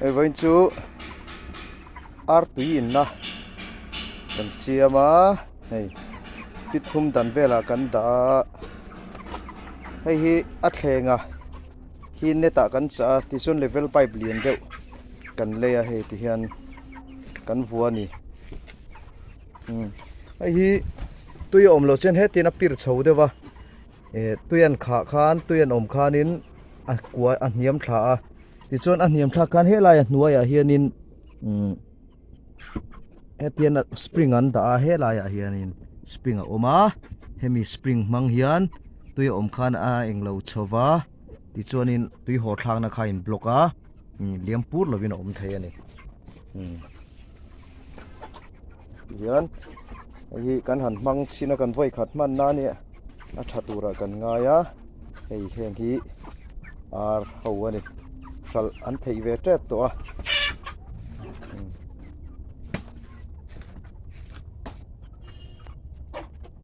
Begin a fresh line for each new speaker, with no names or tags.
ai vậy chú ar tui in na kan siama hei fit thum dan vela kan da hei hi a thlenga hi neta kan cha ti chun level pipe lian deuh kan leya hei ti hian kan vua ni hei hi tui om lo chen he tin a pir chho dewa tuian kha khan tuian om khanin a kwa a hniam thla a ti chuan a hniam thla kan he lai a hnuai a hianin hetian spring an da he lai a hianin spring a oma hemi spring mang hian tui om khan a englo chowa ti chuanin tui ho thlang na kha in block a liam pur lovin om thei ani hian hi kan han mang china kan voi khat man na ni a thatura kan ngaya hei heng hi ar ho ani sal an thei ve tep to a